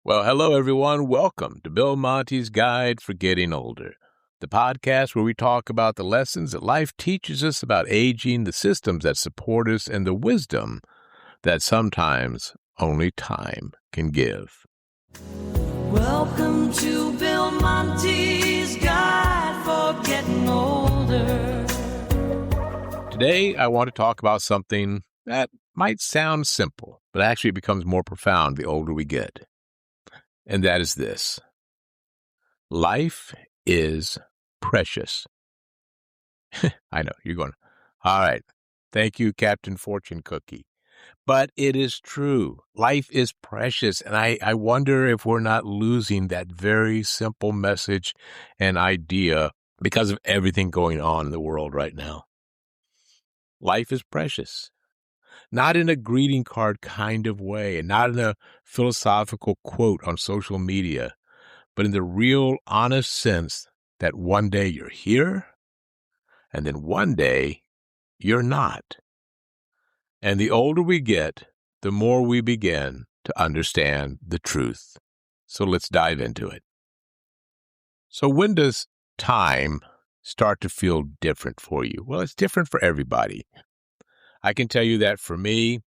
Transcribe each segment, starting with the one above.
Well, hello, everyone. Welcome to Bill Monty's Guide for Getting Older, the podcast where we talk about the lessons that life teaches us about aging, the systems that support us, and the wisdom that sometimes only time can give. Welcome to Bill Monty's Guide for Getting Older. Today, I want to talk about something that might sound simple, but actually becomes more profound the older we get. And that is this: life is precious. I know, you're going, all right, thank you, Captain Fortune Cookie. But it is true. Life is precious. And I wonder if we're not losing that very simple message and idea because of everything going on in the world right now. Life is precious. Not in a greeting card kind of way, and not in a philosophical quote on social media, but in the real, honest sense that one day you're here, and then one day you're not. And the older we get, the more we begin to understand the truth. So let's dive into it. So when does time start to feel different for you? Well, it's different for everybody. I can tell you that for me,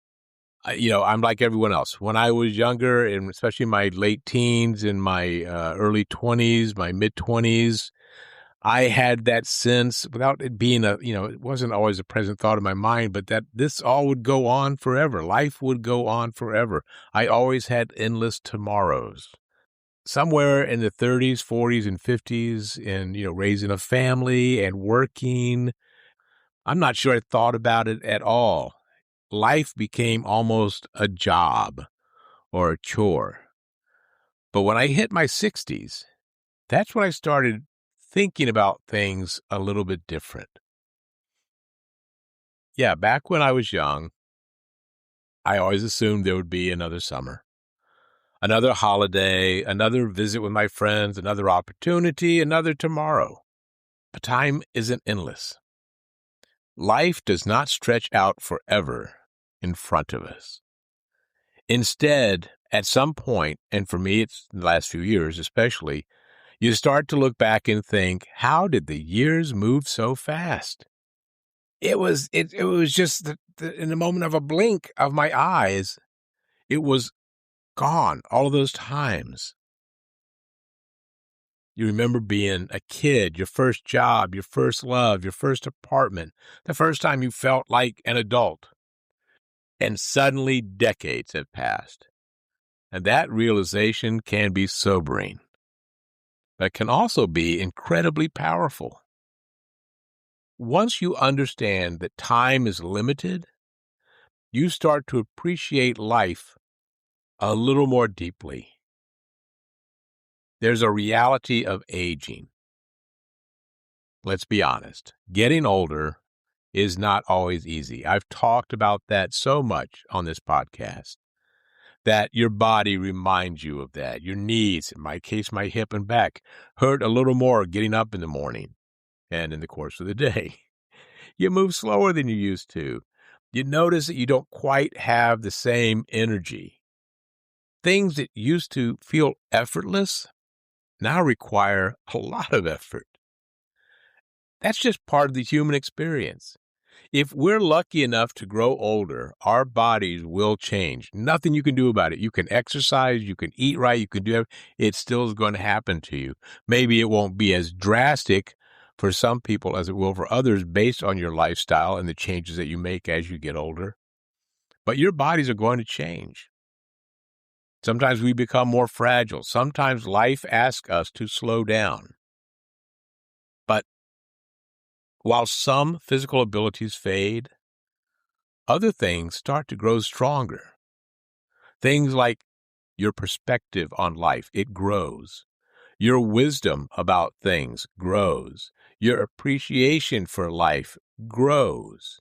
I'm like everyone else. When I was younger, and especially my late teens and my early 20s, my mid-20s, I had that sense, without it being it wasn't always a present thought in my mind, but that this all would go on forever. Life would go on forever. I always had endless tomorrows. Somewhere in the 30s, 40s, and 50s, and, raising a family and working, I'm not sure I thought about it at all. Life became almost a job or a chore. But when I hit my 60s, that's when I started thinking about things a little bit different. Yeah, back when I was young, I always assumed there would be another summer, another holiday, another visit with my friends, another opportunity, another tomorrow. But time isn't endless. Life does not stretch out forever in front of us. Instead, at some point, and for me it's the last few years especially, you start to look back and think, how did the years move so fast? It was just in the moment of a blink of my eyes, it was gone, all of those times. You remember being a kid, your first job, your first love, your first apartment, the first time you felt like an adult. And suddenly decades have passed. And that realization can be sobering, but can also be incredibly powerful. Once you understand that time is limited, you start to appreciate life a little more deeply. There's a reality of aging. Let's be honest. Getting older is not always easy. I've talked about that so much on this podcast, that your body reminds you of that. Your knees, in my case, my hip and back, hurt a little more getting up in the morning and in the course of the day. You move slower than you used to. You notice that you don't quite have the same energy. Things that used to feel effortless now require a lot of effort. That's just part of the human experience. If we're lucky enough to grow older, our bodies will change. Nothing you can do about it. You can exercise, you can eat right, you can do everything. It still is going to happen to you. Maybe it won't be as drastic for some people as it will for others based on your lifestyle and the changes that you make as you get older. But your bodies are going to change. Sometimes we become more fragile. Sometimes life asks us to slow down. But while some physical abilities fade, other things start to grow stronger. Things like your perspective on life, it grows. Your wisdom about things grows. Your appreciation for life grows.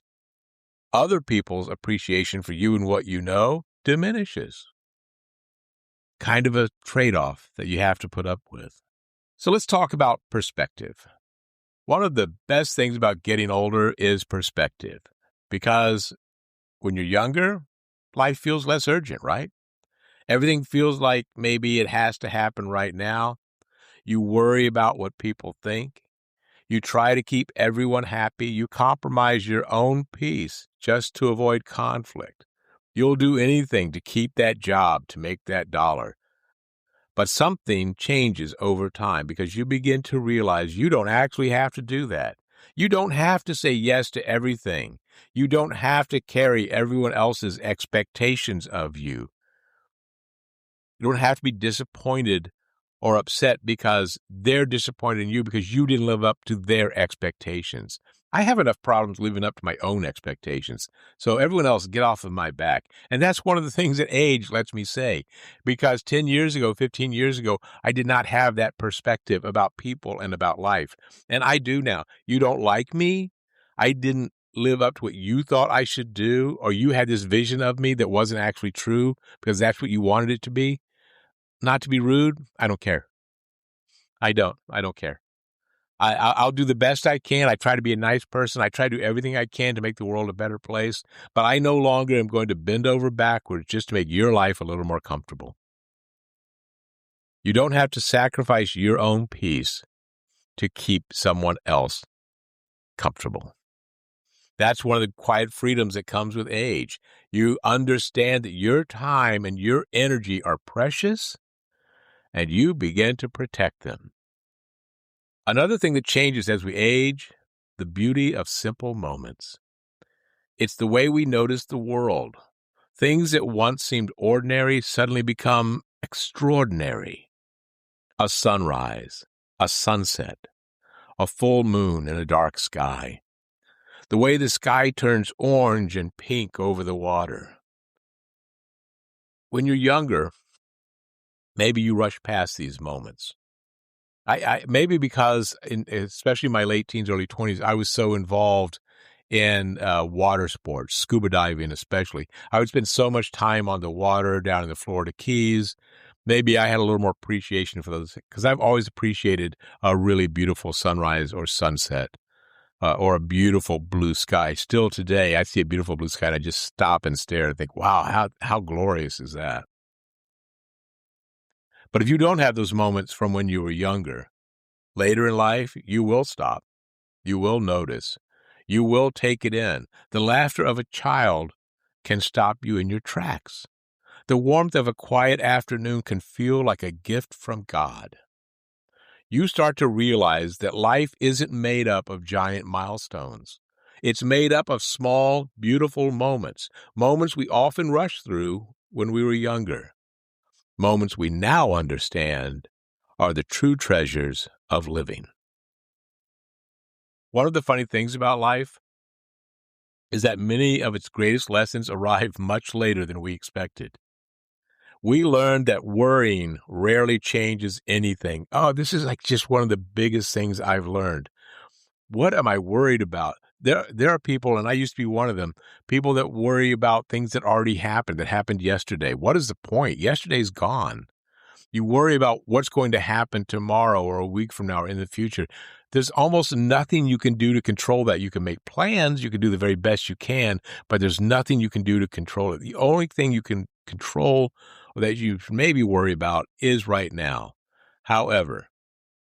Other people's appreciation for you and what you know diminishes. Kind of a trade-off that you have to put up with. So let's talk about perspective. One of the best things about getting older is perspective, because when you're younger, life feels less urgent, right? Everything feels like maybe it has to happen right now. You worry about what people think. You try to keep everyone happy. You compromise your own peace just to avoid conflict. You'll do anything to keep that job, to make that dollar. But something changes over time because you begin to realize you don't actually have to do that. You don't have to say yes to everything. You don't have to carry everyone else's expectations of you. You don't have to be disappointed or upset because they're disappointed in you because you didn't live up to their expectations. I have enough problems living up to my own expectations. So everyone else, get off of my back. And that's one of the things that age lets me say. Because 10 years ago, 15 years ago, I did not have that perspective about people and about life. And I do now. You don't like me? I didn't live up to what you thought I should do, or you had this vision of me that wasn't actually true because that's what you wanted it to be. Not to be rude, I don't care. I don't care. I'll do the best I can. I try to be a nice person. I try to do everything I can to make the world a better place. But I no longer am going to bend over backwards just to make your life a little more comfortable. You don't have to sacrifice your own peace to keep someone else comfortable. That's one of the quiet freedoms that comes with age. You understand that your time and your energy are precious, and you begin to protect them. Another thing that changes as we age, the beauty of simple moments. It's the way we notice the world. Things that once seemed ordinary suddenly become extraordinary. A sunrise, a sunset, a full moon in a dark sky. The way the sky turns orange and pink over the water. When you're younger, maybe you rush past these moments. I maybe because, especially in my late teens, early 20s, I was so involved in water sports, scuba diving especially. I would spend so much time on the water down in the Florida Keys. Maybe I had a little more appreciation for those because I've always appreciated a really beautiful sunrise or sunset or a beautiful blue sky. Still today, I see a beautiful blue sky and I just stop and stare and think, wow, how glorious is that? But if you don't have those moments from when you were younger, later in life, you will stop. You will notice. You will take it in. The laughter of a child can stop you in your tracks. The warmth of a quiet afternoon can feel like a gift from God. You start to realize that life isn't made up of giant milestones. It's made up of small, beautiful moments, moments we often rush through when we were younger. Moments we now understand are the true treasures of living. One of the funny things about life is that many of its greatest lessons arrive much later than we expected. We learned that worrying rarely changes anything. Oh, this is like just one of the biggest things I've learned. What am I worried about? There are people, and I used to be one of them, people that worry about things that already happened, that happened yesterday. What is the point? Yesterday's gone. You worry about what's going to happen tomorrow or a week from now or in the future. There's almost nothing you can do to control that. You can make plans, you can do the very best you can, but there's nothing you can do to control it. The only thing you can control or that you maybe worry about is right now. However,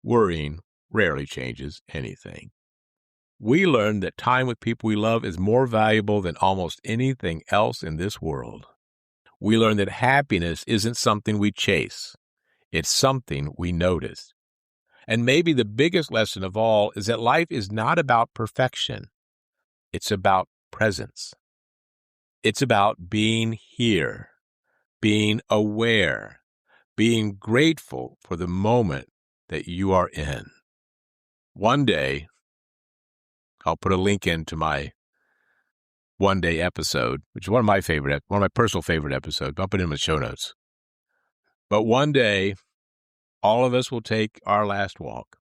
worrying rarely changes anything. We learn that time with people we love is more valuable than almost anything else in this world. We learn that happiness isn't something we chase. It's something we notice. And maybe the biggest lesson of all is that life is not about perfection. It's about presence. It's about being here, being aware, being grateful for the moment that you are in. One day, I'll put a link into my one-day episode, which is one of my personal favorite episodes. I'll put it in the show notes. But one day, all of us will take our last walk.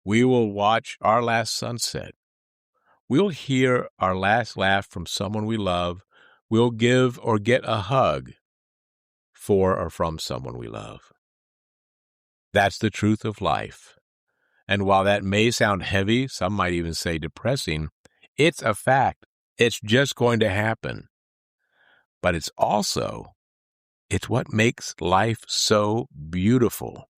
We will watch our last sunset. We'll hear our last laugh from someone we love. We'll give or get a hug for or from someone we love. That's the truth of life. And while that may sound heavy, some might even say depressing, it's a fact. It's just going to happen. But it's also It's what makes life so beautiful.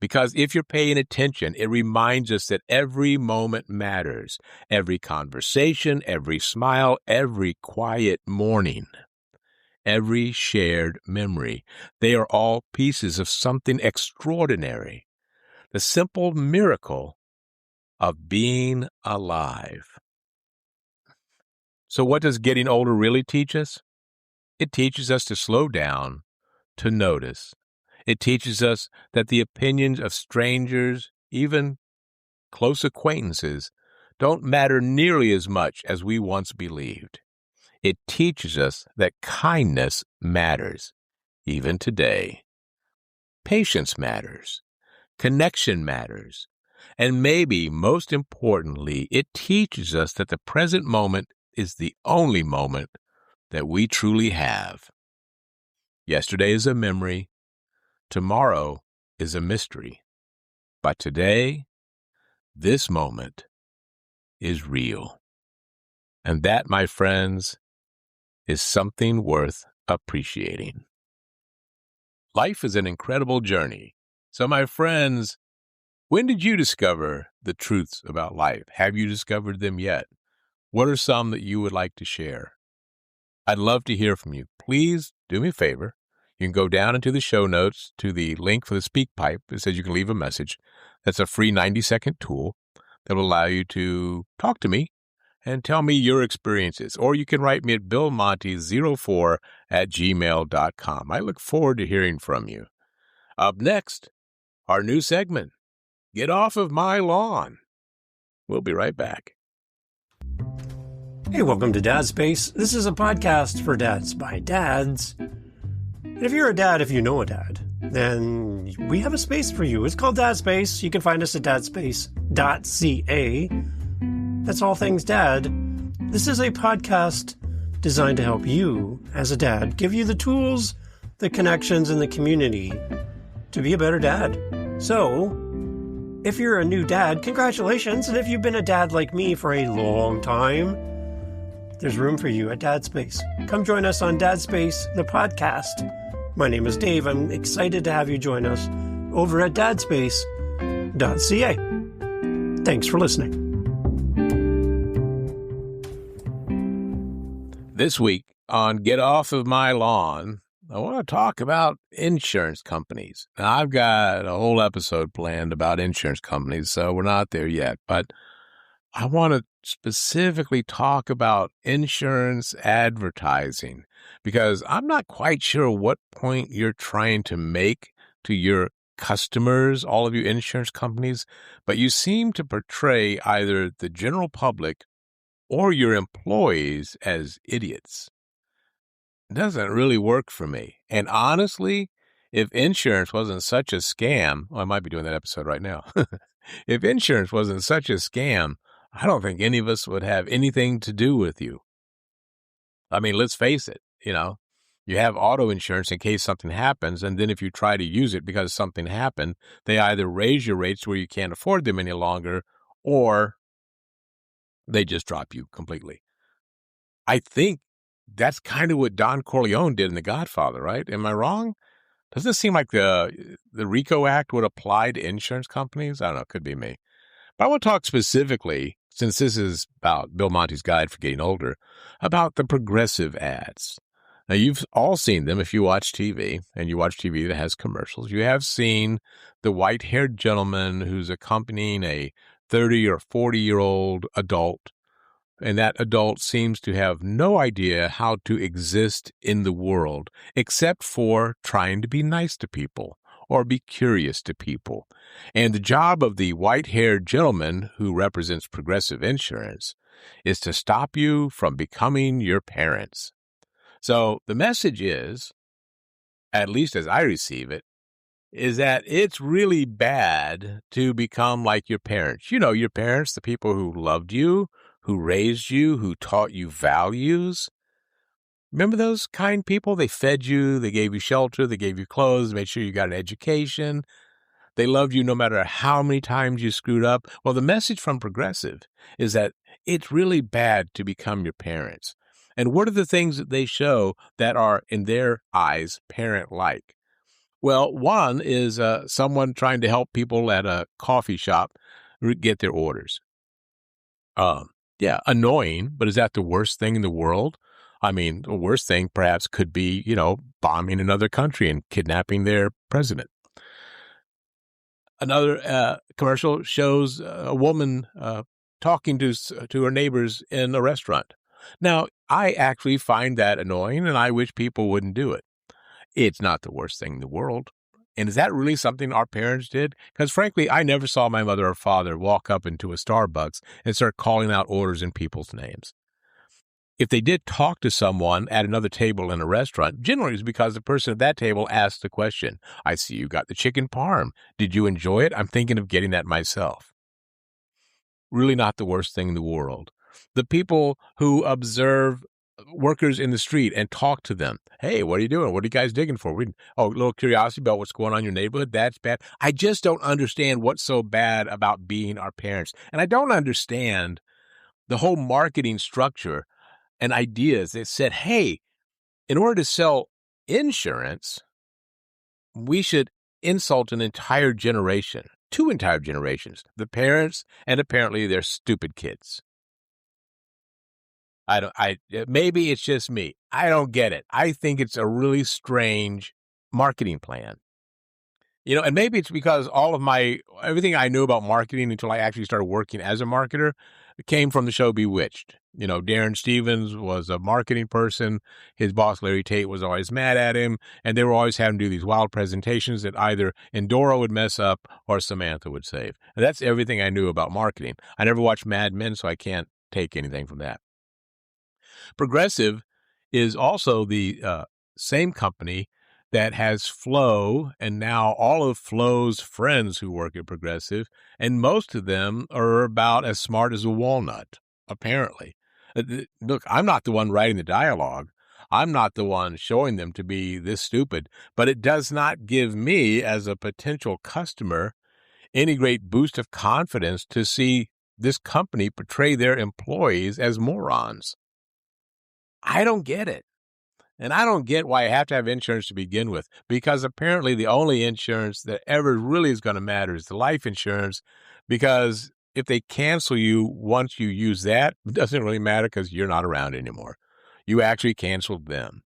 Because if you're paying attention, it reminds us that every moment matters. Every conversation, every smile, every quiet morning, every shared memory. They are all pieces of something extraordinary. The simple miracle of being alive. So what does getting older really teach us? It teaches us to slow down, to notice. It teaches us that the opinions of strangers, even close acquaintances, don't matter nearly as much as we once believed. It teaches us that kindness matters, even today. Patience matters. Connection matters. And maybe most importantly, it teaches us that the present moment is the only moment that we truly have. Yesterday is a memory. Tomorrow is a mystery. But today, this moment is real. And that, my friends, is something worth appreciating. Life is an incredible journey. So, my friends, when did you discover the truths about life? Have you discovered them yet? What are some that you would like to share? I'd love to hear from you. Please do me a favor. You can go down into the show notes to the link for the speak pipe. It says you can leave a message. That's a free 90-second tool that will allow you to talk to me and tell me your experiences. Or you can write me at billmonty04@gmail.com. I look forward to hearing from you. Up next, our new segment, Get Off of My Lawn. We'll be right back. Hey, welcome to Dad Space. This is a podcast for dads by dads. And if you're a dad, if you know a dad, then we have a space for you. It's called Dad Space. You can find us at dadspace.ca. That's all things dad. This is a podcast designed to help you, as a dad, give you the tools, the connections, and the community to be a better dad. So, if you're a new dad, congratulations. And if you've been a dad like me for a long time, there's room for you at Dad Space. Come join us on Dad Space, the podcast. My name is Dave. I'm excited to have you join us over at dadspace.ca. Thanks for listening. This week on Get Off of My Lawn, I want to talk about insurance companies. Now, I've got a whole episode planned about insurance companies, so we're not there yet. But I want to specifically talk about insurance advertising because I'm not quite sure what point you're trying to make to your customers, all of you insurance companies, but you seem to portray either the general public or your employees as idiots. It doesn't really work for me. And honestly, if insurance wasn't such a scam, well, I might be doing that episode right now. If insurance wasn't such a scam, I don't think any of us would have anything to do with you. I mean, let's face it, you have auto insurance in case something happens, and then if you try to use it because something happened, they either raise your rates where you can't afford them any longer, or they just drop you completely. I think that's kind of what Don Corleone did in The Godfather, right? Am I wrong? Doesn't it seem like the RICO Act would apply to insurance companies? I don't know. It could be me. But I want to talk specifically, since this is about Bill Monty's Guide for Getting Older, about the progressive ads. Now, you've all seen them if you watch TV, and you watch TV that has commercials. You have seen the white-haired gentleman who's accompanying a 30 or 40-year-old adult, and that adult seems to have no idea how to exist in the world except for trying to be nice to people or be curious to people. And the job of the white-haired gentleman who represents Progressive Insurance is to stop you from becoming your parents. So the message is, at least as I receive it, is that it's really bad to become like your parents. You know, your parents, the people who loved you, who raised you, who taught you values. Remember those kind people? They fed you, they gave you shelter, they gave you clothes, made sure you got an education. They loved you no matter how many times you screwed up. Well, the message from Progressive is that it's really bad to become your parents. And what are the things that they show that are, in their eyes, parent-like? Well, one is someone trying to help people at a coffee shop get their orders. Yeah, annoying, but is that the worst thing in the world? I mean, the worst thing perhaps could be, bombing another country and kidnapping their president. Another commercial shows a woman talking to her neighbors in a restaurant. Now, I actually find that annoying, and I wish people wouldn't do it. It's not the worst thing in the world. And is that really something our parents did? Because frankly, I never saw my mother or father walk up into a Starbucks and start calling out orders in people's names. If they did talk to someone at another table in a restaurant, generally it's because the person at that table asked the question, I see you got the chicken parm. Did you enjoy it? I'm thinking of getting that myself. Really not the worst thing in the world. The people who observe workers in the street and talk to them. Hey, what are you doing? What are you guys digging for? A little curiosity about what's going on in your neighborhood. That's bad. I just don't understand what's so bad about being our parents. And I don't understand the whole marketing structure and ideas that said, hey, in order to sell insurance, we should insult an entire generation, 2 entire generations, the parents and apparently their stupid kids. Maybe it's just me. I don't get it. I think it's a really strange marketing plan. And maybe it's because everything I knew about marketing until I actually started working as a marketer came from the show Bewitched. Darren Stevens was a marketing person. His boss, Larry Tate, was always mad at him, and they were always having to do these wild presentations that either Endora would mess up or Samantha would save. And that's everything I knew about marketing. I never watched Mad Men, so I can't take anything from that. Progressive is also the same company that has Flo and now all of Flo's friends who work at Progressive, and most of them are about as smart as a walnut, apparently. Look, I'm not the one writing the dialogue. I'm not the one showing them to be this stupid, but it does not give me, as a potential customer, any great boost of confidence to see this company portray their employees as morons. I don't get it. And I don't get why I have to have insurance to begin with, because apparently the only insurance that ever really is going to matter is the life insurance, because if they cancel you once you use that, it doesn't really matter because you're not around anymore. You actually canceled them.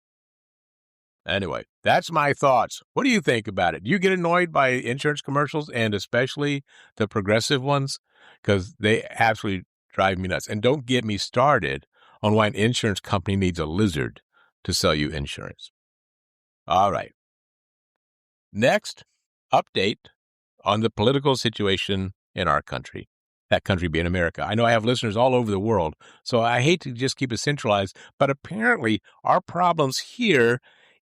Anyway, that's my thoughts. What do you think about it? Do you get annoyed by insurance commercials, and especially the Progressive ones? Because they absolutely drive me nuts. And don't get me started on why an insurance company needs a lizard to sell you insurance. All right. Next, update on the political situation in our country, that country being America. I know I have listeners all over the world, so I hate to just keep it centralized, but apparently our problems here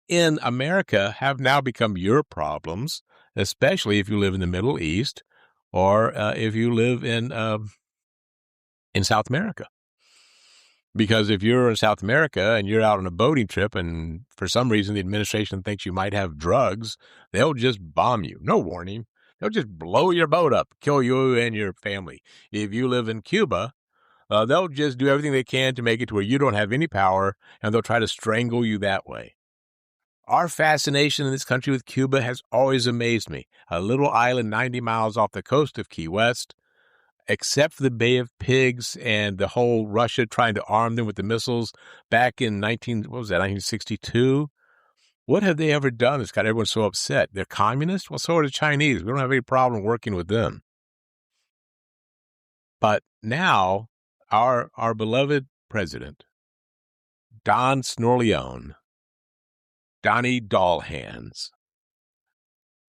in America have now become your problems, especially if you live in the Middle East or if you live in South America. Because if you're in South America and you're out on a boating trip and for some reason the administration thinks you might have drugs, they'll just bomb you. No warning. They'll just blow your boat up, kill you and your family. If you live in Cuba, they'll just do everything they can to make it to where you don't have any power, and they'll try to strangle you that way. Our fascination in this country with Cuba has always amazed me. A little island 90 miles off the coast of Key West, except for the Bay of Pigs and the whole Russia trying to arm them with the missiles back in 1962. What have they ever done that's got everyone so upset? They're communists? Well, so are the Chinese. We don't have any problem working with them. But now, our beloved president, Don Snorleone, Donnie Dollhands,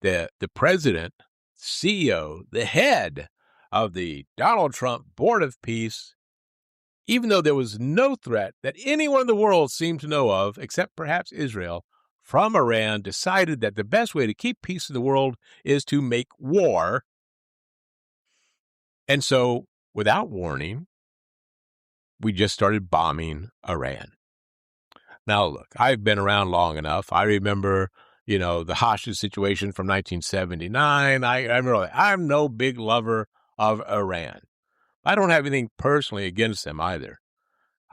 the president, CEO, the head of the Donald Trump Board of Peace, even though there was no threat that anyone in the world seemed to know of, except perhaps Israel, from Iran, decided that the best way to keep peace in the world is to make war. And so, without warning, we just started bombing Iran. Now, look, I've been around long enough. I remember, the hostage situation from 1979. I remember that. I'm no big lover of Iran. I don't have anything personally against them either.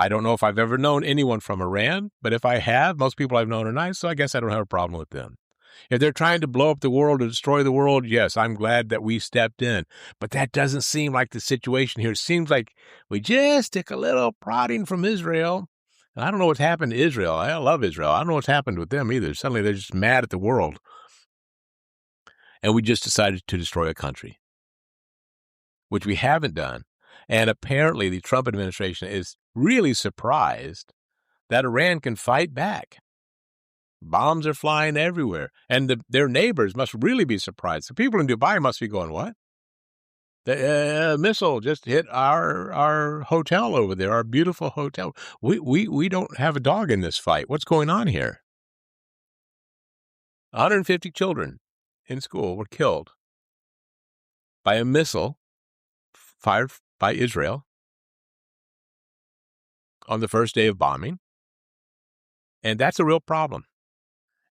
I don't know if I've ever known anyone from Iran, but if I have, most people I've known are nice, so I guess I don't have a problem with them. If they're trying to blow up the world or destroy the world, yes, I'm glad that we stepped in. But that doesn't seem like the situation here. It seems like we just took a little prodding from Israel. And I don't know what's happened to Israel. I love Israel. I don't know what's happened with them either. Suddenly they're just mad at the world. And we just decided to destroy a country, which we haven't done. And apparently the Trump administration is really surprised that Iran can fight back. Bombs are flying everywhere. And their neighbors must really be surprised. The people in Dubai must be going, what? The missile just hit our hotel over there, our beautiful hotel. We don't have a dog in this fight. What's going on here? 150 children in school were killed by a missile fired by Israel on the first day of bombing. And that's a real problem.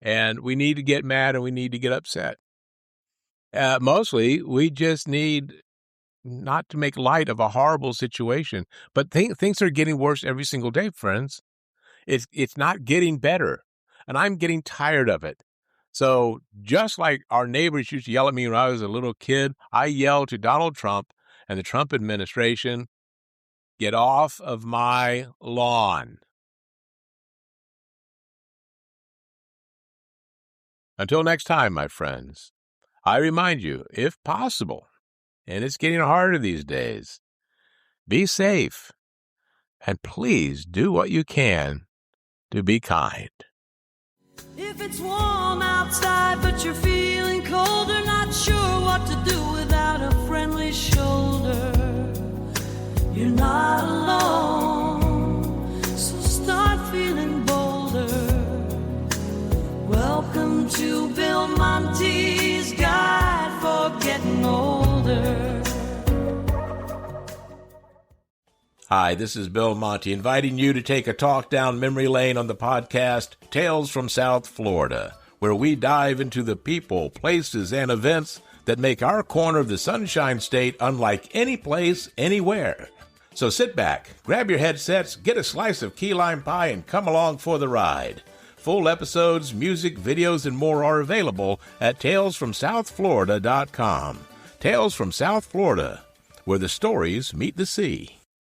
And we need to get mad and we need to get upset. Mostly, we just need not to make light of a horrible situation. But things are getting worse every single day, friends. It's not getting better. And I'm getting tired of it. So just like our neighbors used to yell at me when I was a little kid, I yell to Donald Trump and the Trump administration, get off of my lawn. Until next time, my friends, I remind you, if possible, and it's getting harder these days, be safe, and please do what you can to be kind. If it's warm outside but you're feeling colder, not sure what to do without a friendly shoulder, you're not alone, so start feeling bolder. Welcome to Bill Monty's Guide for Getting Older. Hi, this is Bill Monty, inviting you to take a talk down memory lane on the podcast Tales from South Florida, where we dive into the people, places, and events that make our corner of the Sunshine State unlike any place, anywhere. So sit back, grab your headsets, get a slice of key lime pie, and come along for the ride. Full episodes, music, videos, and more are available at talesfromsouthflorida.com. Tales from South Florida, where the stories meet the sea.